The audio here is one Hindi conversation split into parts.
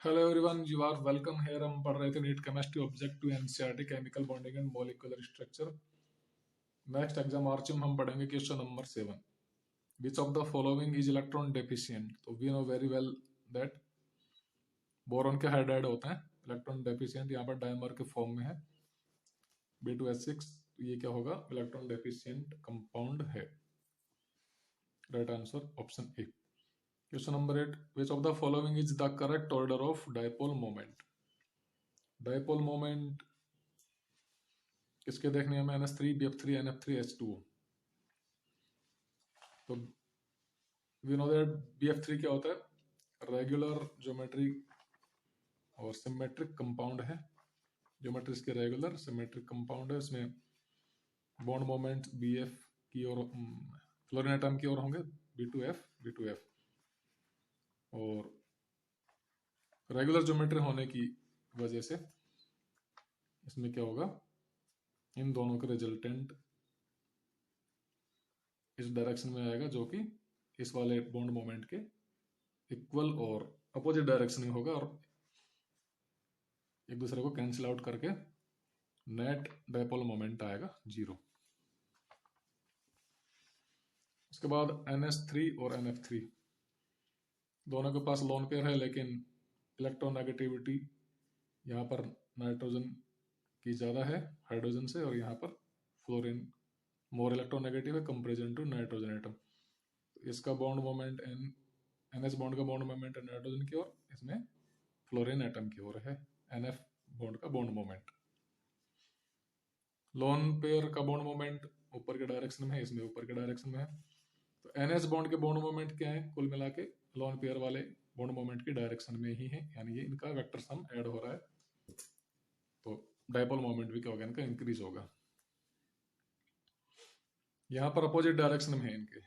Hello everyone, you are welcome here. हम पढ़ रहे थे NEET chemistry objective NCERT chemical bonding and molecular structure. Next exam आर्चिम हम पढ़ेंगे question number 7। Which of the following is electron deficient. तो we know very well that boron के हाइड्राइड होते हैं इलेक्ट्रॉन डेफिशिएंट। यहाँ पर डायमर के फॉर्म में है B2H6। ये क्या होगा? इलेक्ट्रॉन डेफिशिएंट कंपाउंड है। Right answer option A. Question number 8। Which of the following is the correct order of dipole moment. Dipole moment किसके देखने में? NH3 BF3 NF3 H2O। तो वी नो दैट BF3 क्या होता है? रेगुलर ज्योमेट्री और सिमेट्रिक कंपाउंड है। ज्योमेट्री इसके रेगुलर सिमेट्रिक कंपाउंड है। इसमें बॉन्ड मोमेंट BF की ओर फ्लोरीन एटम की ओर होंगे B2F और रेगुलर ज्योमेट्री होने की वजह से इसमें क्या होगा? इन दोनों के रिजल्टेंट इस डायरेक्शन में आएगा जो कि इस वाले बॉन्ड मोमेंट के इक्वल और अपोजिट डायरेक्शन में होगा और एक दूसरे को कैंसिल आउट करके नेट डायपोल मोमेंट आएगा 0। उसके बाद NH3 और NF3 दोनों के पास लोन पेयर है, लेकिन इलेक्ट्रोनेगेटिविटी यहाँ पर नाइट्रोजन की ज़्यादा है हाइड्रोजन से और यहाँ पर फ्लोरीन मोर इलेक्ट्रोनेगेटिव है कंपेरिजन टू नाइट्रोजन एटम। इसका बॉन्ड मोमेंट NH बॉन्ड का बॉन्ड मोमेंट है नाइट्रोजन की ओर, इसमें फ्लोरीन एटम की ओर है NF बॉन्ड का बॉन्ड मोमेंट। लोन पेयर का बॉन्ड मोमेंट ऊपर के डायरेक्शन में है, इसमें ऊपर के डायरेक्शन में है। तो NH बॉन्ड के बॉन्ड मोमेंट क्या है? कुल मिला के लोन पेयर वाले बॉन्ड मोमेंट की डायरेक्शन में ही है, यानी ये इनका वेक्टर सम ऐड हो रहा है। तो डायपोल मोमेंट भी क्या होगा? इनका इंक्रीज होगा। यहाँ पर अपोजिट डायरेक्शन में है इनके।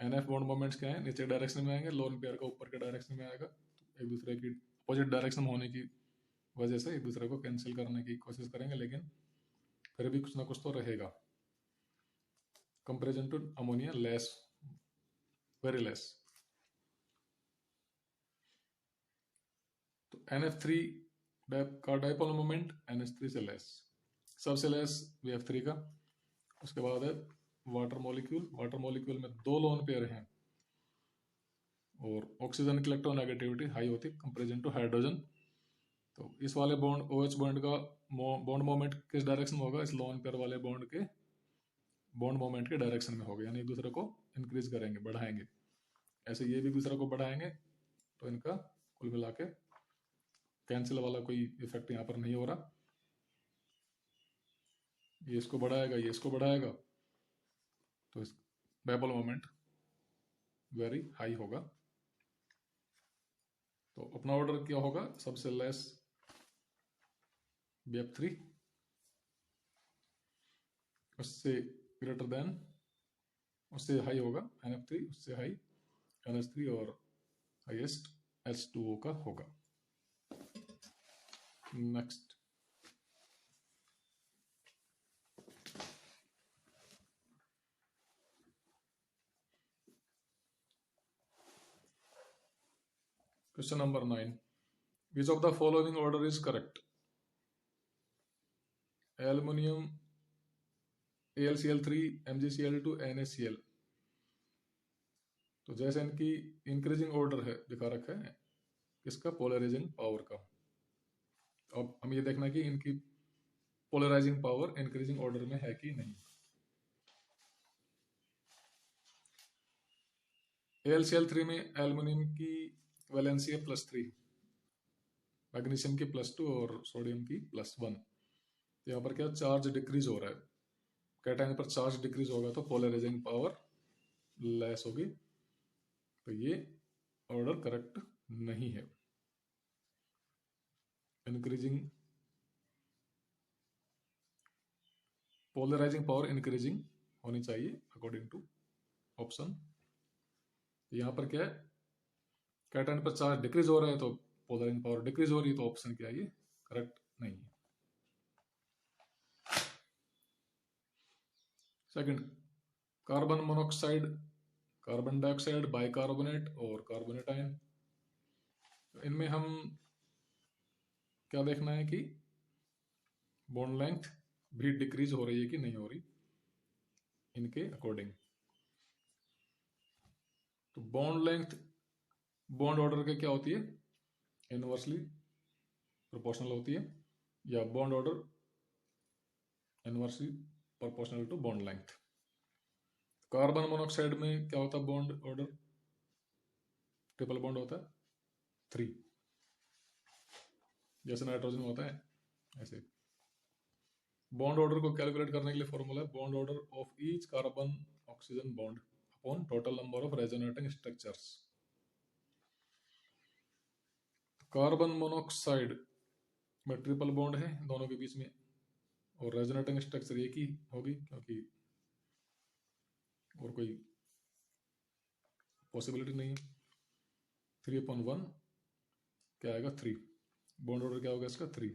NF बॉन्ड मोमेंट्स क्या है? नीचे डायरेक्शन में आएंगे, लोन पेयर का ऊपर के डायरेक्शन में आएगा। तो एक दूसरे की अपोजिट डायरेक्शन होने की वजह से एक दूसरे को कैंसिल करने की कोशिश करेंगे, लेकिन फिर भी कुछ ना कुछ तो रहेगा। Comparison to ammonia less, very less. तो NF3 का डायपोल मोमेंट NH3 से लेस, सबसे लेस BF3 का। उसके बाद है वाटर मॉलिक्यूल। वाटर मॉलिक्यूल में 2 लोन पेयर हैं और ऑक्सीजन की इलेक्ट्रोनेगेटिविटी हाई होती है कंपेरिजन टू हाइड्रोजन। तो इस वाले बॉन्ड OH बॉन्ड का बॉन्ड मोमेंट किस डायरेक्शन में होगा? इस लोन पेयर वाले बॉन्ड के बॉन्ड मोमेंट के डायरेक्शन में होगा, यानी एक दूसरे को इंक्रीज करेंगे, बढ़ाएंगे। ऐसे ये भी दूसरे को बढ़ाएंगे, तो इनका कुल मिला के कैंसिल वाला कोई इफेक्ट यहाँ पर नहीं हो रहा। ये इसको बढ़ाएगा, ये इसको बढ़ाएगा, तो इस डायपोल मोमेंट वेरी हाई होगा। तो अपना ऑर्डर क्या होगा? सबसे लेस BF3, उससे ग्रेटर देन, उससे हाई होगा NF3, उससे हाई NH3 और हाईएस्ट H2O का होगा। Next question number 9। Which of the following order is correct? Aluminium AlCl3 MgCl2 NaCl। तो जैसे इनकी इंक्रीजिंग ऑर्डर है दिखा रखा है किसका? पोलराइजिंग पावर का। अब हम ये देखना कि इनकी पोलराइजिंग पावर इंक्रीजिंग ऑर्डर में है कि नहीं। AlCl3 में एल्युमिनियम की वैलेंसी है +3, मैग्नीशियम की +2 और सोडियम की +1। तो यहाँ पर क्या चार्ज डिक्रीज हो रहा है? कैटायन पर चार्ज डिक्रीज होगा तो पोलराइजिंग पावर लेस होगी। तो ये ऑर्डर करेक्ट नहीं है। इंक्रीजिंग पोलराइजिंग पावर इंक्रीजिंग होनी चाहिए अकॉर्डिंग टू ऑप्शन। यहाँ पर क्या है? कैटायन पर चार्ज डिक्रीज हो रहा है तो पोलराइजिंग पावर डिक्रीज हो रही है, तो ऑप्शन क्या है? ये करेक्ट नहीं है। Second, carbon monoxide, carbon dioxide, bicarbonate और कार्बोनेट आयन। इनमें हम क्या देखना है कि बॉन्ड लेंथ भी डिक्रीज हो रही है कि नहीं हो रही इनके अकॉर्डिंग। तो बॉन्ड लेंथ बॉन्ड ऑर्डर के क्या होती है, इनवर्सली प्रोपोर्शनल होती है, या bond order inversely proportional to bond length. Carbon monoxide में क्या होता है बॉन्ड ऑर्डर, ट्रिपल बॉन्ड होता है 3, जैसे नाइट्रोजन में होता है ऐसे। बॉन्ड ऑर्डर को कैलकुलेट करने के लिए फॉर्मूला है bond order of each carbon oxygen bond upon total number of resonating structures. Carbon monoxide में ट्रिपल बॉन्ड है दोनों के बीच में, और रेजोनेटिंग स्ट्रक्चर एक ही होगी क्योंकि और कोई पॉसिबिलिटी नहीं है। 3/1 क्या आएगा 3, बॉन्ड ऑर्डर क्या होगा इसका 3।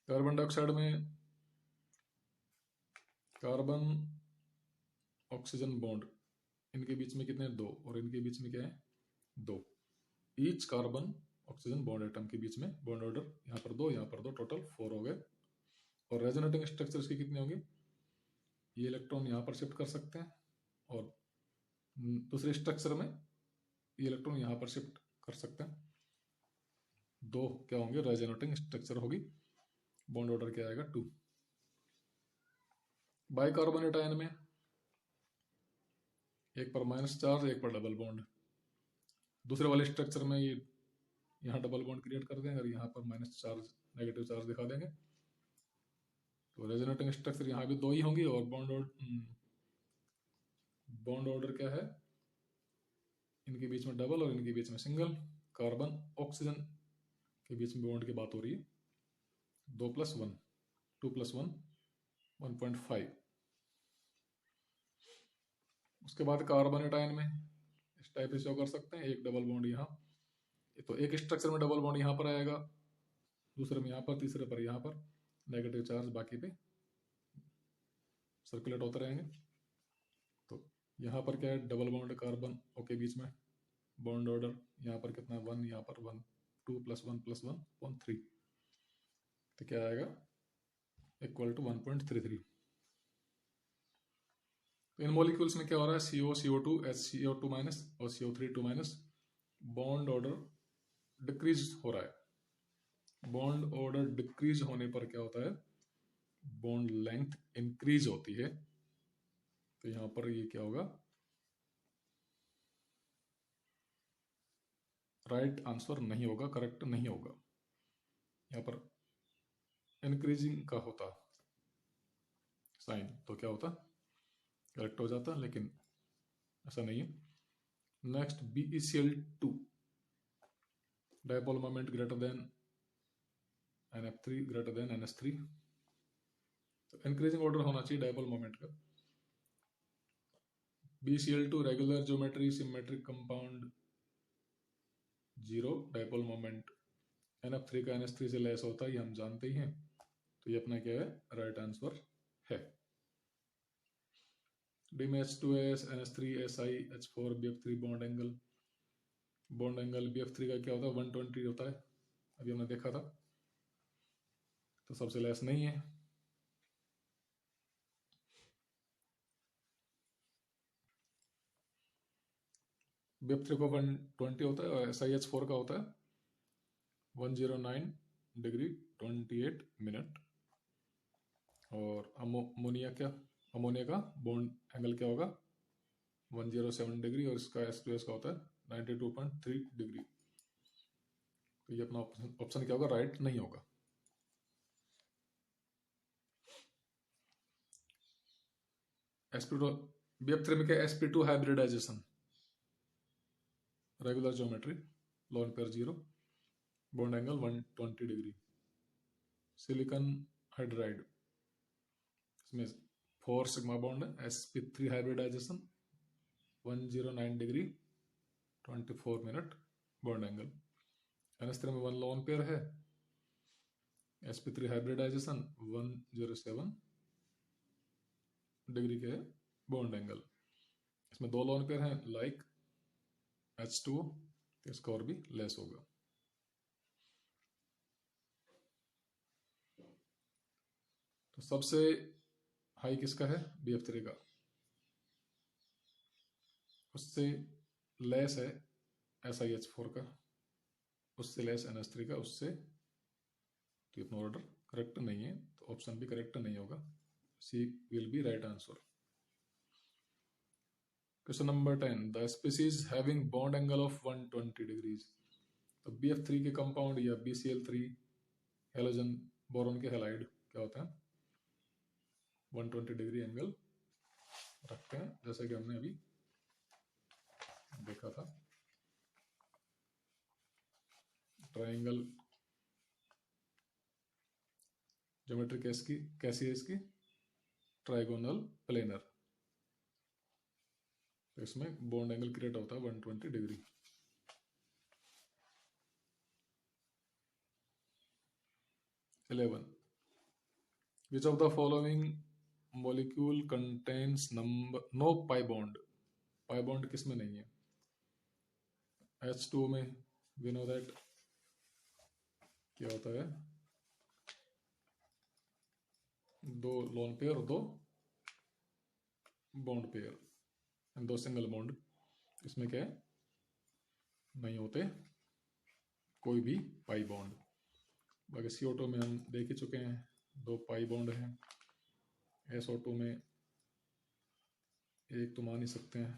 कार्बन डाइऑक्साइड में कार्बन ऑक्सीजन बॉन्ड इनके बीच में कितने 2, और इनके बीच में क्या है 2। Each carbon oxygen bond atom के बीच में बॉन्ड ऑर्डर यहाँ पर 2 यहाँ पर 2, टोटल 4 हो गए। और रेजोनेटिंग स्ट्रक्चर्स की कितने होंगे, ये इलेक्ट्रॉन यहाँ पर शिफ्ट कर सकते हैं और दूसरे स्ट्रक्चर में ये इलेक्ट्रॉन यहाँ पर शिफ्ट कर सकते हैं। 2 क्या होंगे रेजोनेटिंग स्ट्रक्चर होगी, बॉन्ड ऑर्डर क्या आएगा 2। बाइकार्बोनेट आयन में एक पर माइनस चार्ज एक पर डबल बॉन्ड, दूसरे वाले स्ट्रक्चर में ये यहाँ डबल बॉन्ड क्रिएट कर देंगे और यहाँ पर माइनस चार्ज नेगेटिव चार्ज दिखा देंगे। तो रेजोनेटिंग स्ट्रक्चर यहाँ भी 2 ही होंगी, और बॉन्ड ऑर्डर क्या है, इनके बीच में डबल और इनके बीच में सिंगल। कार्बन ऑक्सीजन के बीच में बॉन्ड की बात हो रही है, 2+1 2+1 1.5। उसके बाद कार्बोनेट आयन में इस टाइप से शो कर सकते हैं, एक डबल बॉन्ड यहाँ, तो एक स्ट्रक्चर में डबल बॉन्ड यहाँ पर आएगा, दूसरे में यहाँ पर, तीसरे पर यहाँ पर, नेगेटिव चार्ज बाकी पे सर्कुलेट होते रहेंगे। तो यहाँ पर क्या है डबल बॉन्ड कार्बन के बीच में बॉन्ड ऑर्डर यहाँ पर कितना 1, यहाँ पर 1, 2+1+1/3, तो क्या आएगा इक्वल टू 1.33। तो इन मॉलिक्यूल्स में क्या हो रहा है CO CO2 HCO2 माइनस और CO3 minus, bond order decrease हो रहा है। बॉन्ड ऑर्डर डिक्रीज होने पर क्या होता है, बॉन्ड लेंथ इंक्रीज होती है। तो यहां पर ये क्या होगा, राइट आंसर नहीं होगा, करेक्ट नहीं होगा। यहां पर इंक्रीजिंग का होता साइन तो क्या होता करेक्ट हो जाता, लेकिन ऐसा नहीं है। Next BeCl2 dipole moment greater than NF3 greater than NH3, तो इंक्रीजिंग ऑर्डर होना चाहिए डायपोल मोमेंट का। BeCl2 regular geometry symmetric compound, 0 dipole moment. NF3 का NH3 से लेस होता है, ये हम जानते ही हैं, तो ये अपना क्या है राइट आंसर है। DMH2S NH3SI H4 BF3 bond angle BF3 का क्या होता है 120 होता है, अभी हमने देखा था, तो सबसे लेस नहीं है। BF3 को 120 होता है और SiH4 का होता है 109 डिग्री 28 मिनट। और अमोनिया का बॉन्ड एंगल क्या होगा 107 डिग्री, और इसका H2S का होता है 92.3 डिग्री। तो ये अपना ऑप्शन क्या होगा, राइट नहीं होगा। BF3 में क्या sp2 hybridization, regular geometry, lone pair 0, bond angle 120 degree. Silicon hydride, इसमें 4 सिग्मा बॉन्ड है, sp3 hybridization 109 degree 24 minute bond angle. NH3 में 1 लोन पेयर है, sp3 हाइब्रिडाइजेशन 107 डिग्री के बॉन्ड एंगल। इसमें 2 लोन पेयर हैं लाइक H2, इसका और भी लेस होगा। सबसे हाई किसका है? BF3 का। उससे लेस है SiH4 का, उससे लेस NH3 का, उससे, तो इतना ऑर्डर करेक्ट नहीं है, तो ऑप्शन भी करेक्ट नहीं होगा, C will be right answer. Question number 10, the species having bond angle of 120 degrees. तो BF3 के कंपाउंड या BCl3 हेलोजन बोरॉन के हैलाइड क्या होता है? 120 डिग्री एंगल रखते हैं, जैसे कि हमने अभी देखा था। ट्राइंगल ज्योमेट्री कैसी है इसकी? Trigonal planar. तो इसमें बॉन्ड एंगल क्रिएट होता है 120 degree. Which of the following molecule contains no pi bond? pi bond किसमें नहीं है? H2 में we know that क्या होता है? 2 लोन पेयर और 2 बॉन्ड पेयर, 2 सिंगल बॉन्ड। इसमें क्या है? नहीं होते कोई भी पाई बॉन्ड। बाकी CO2 में हम देख ही चुके हैं 2 पाई बॉन्ड हैं। SO2 में एक तो मान ही सकते हैं,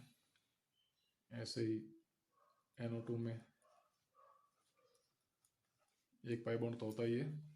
ऐसे ही NO2 में एक पाई बॉन्ड तो होता ही है।